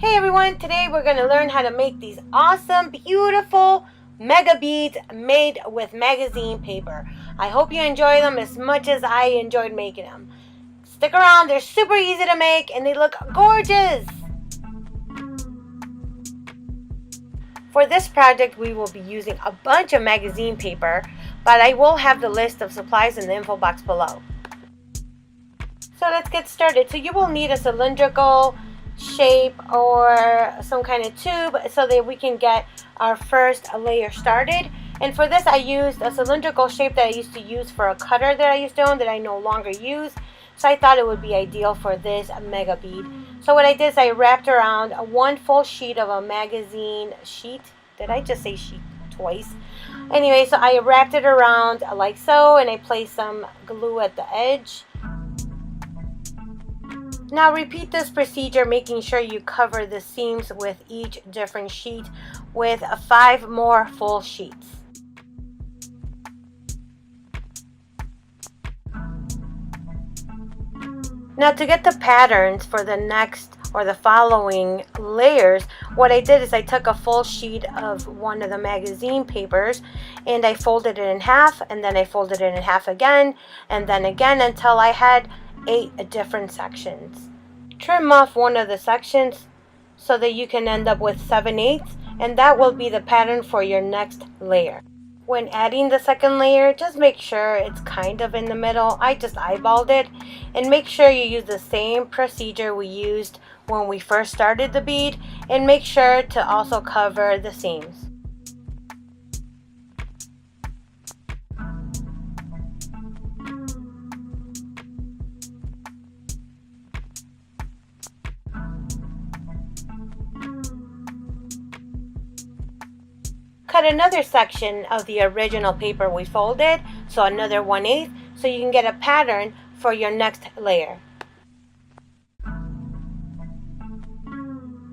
Hey everyone, today we're going to learn how to make these awesome, beautiful mega beads made with magazine paper. I hope you enjoy them as much as I enjoyed making them. Stick around, they're super easy to make and they look gorgeous. For this project we will be using a bunch of magazine paper, but I will have the list of supplies in the info box below. So let's get started. So you will need a cylindrical shape or some kind of tube so that we can get our first layer started. And for this I used a cylindrical shape that I used to use for a cutter that I used to own that I no longer use. So I thought it would be ideal for this mega bead. So what I did is I wrapped around one full sheet of a magazine sheet. Did I just say sheet twice? Anyway, so I wrapped it around like so and I placed some glue at the edge. Now repeat this procedure, making sure you cover the seams with each different sheet with 5 more full sheets. Now to get the patterns for the next or the following layers, what I did is I took a full sheet of one of the magazine papers and I folded it in half, and then I folded it in half again, and then again until I had 8 different sections. Trim off one of the sections so that you can end up with 7/8, and that will be the pattern for your next layer. When adding the second layer, just make sure it's kind of in the middle. I just eyeballed it, and make sure you use the same procedure we used when we first started the bead, and make sure to also cover the seams. Cut another section of the original paper we folded, so another 1/8, so you can get a pattern for your next layer.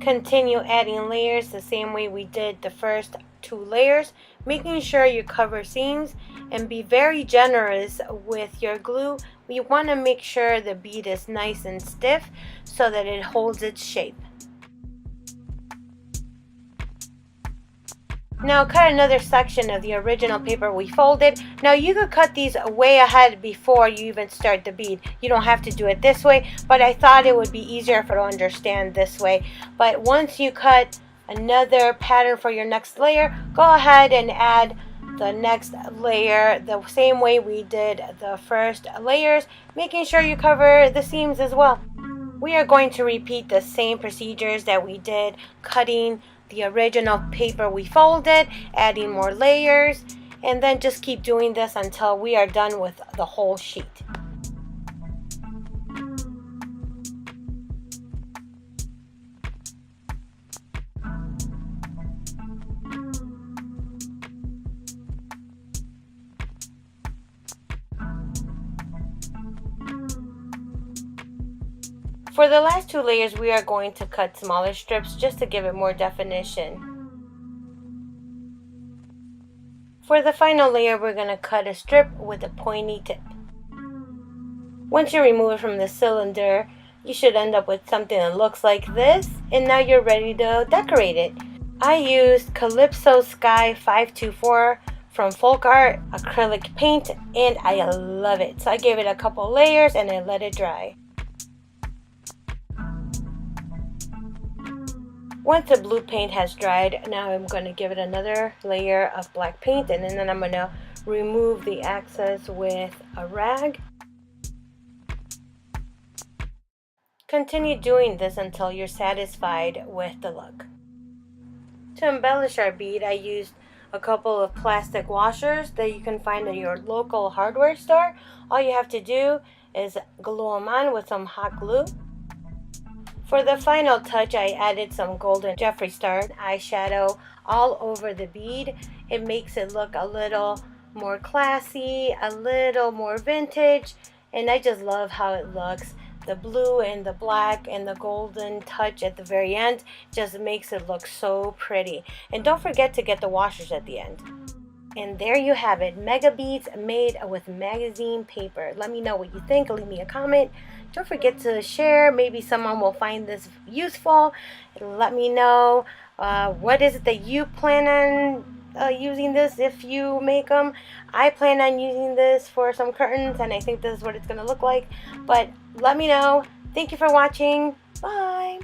Continue adding layers the same way we did the first 2 layers, making sure you cover seams and be very generous with your glue. We want to make sure the bead is nice and stiff so that it holds its shape. Now cut another section of the original paper we folded. Now you could cut these way ahead before you even start the bead. You don't have to do it this way, but I thought it would be easier if I don't understand this way. But once you cut another pattern for your next layer, go ahead and add the next layer the same way we did the first layers, making sure you cover the seams as well. We are going to repeat the same procedures that we did cutting the original paper we folded, adding more layers, and then just keep doing this until we are done with the whole sheet. For the last 2 layers, we are going to cut smaller strips just to give it more definition. For the final layer, we're going to cut a strip with a pointy tip. Once you remove it from the cylinder, you should end up with something that looks like this, and now you're ready to decorate it. I used Calypso Sky 524 from Folk Art acrylic paint, and I love it. So I gave it a couple layers and I let it dry. Once the blue paint has dried, now I'm going to give it another layer of black paint, and then I'm going to remove the excess with a rag. Continue doing this until you're satisfied with the look. To embellish our bead, I used a couple of plastic washers that you can find at your local hardware store. All you have to do is glue them on with some hot glue. For the final touch, I added some golden Jeffree Star eyeshadow all over the bead. It makes it look a little more classy, a little more vintage, and I just love how it looks. The blue and the black and the golden touch at the very end just makes it look so pretty. And don't forget to get the washers at the end. And there you have it, mega beads made with magazine paper. Let me know what you think. Leave me a comment. Don't forget to share. Maybe someone will find this useful. Let me know what is it that you plan on using this if you make them. I plan on using this for some curtains, and I think this is what it's going to look like. But let me know. Thank you for watching. Bye.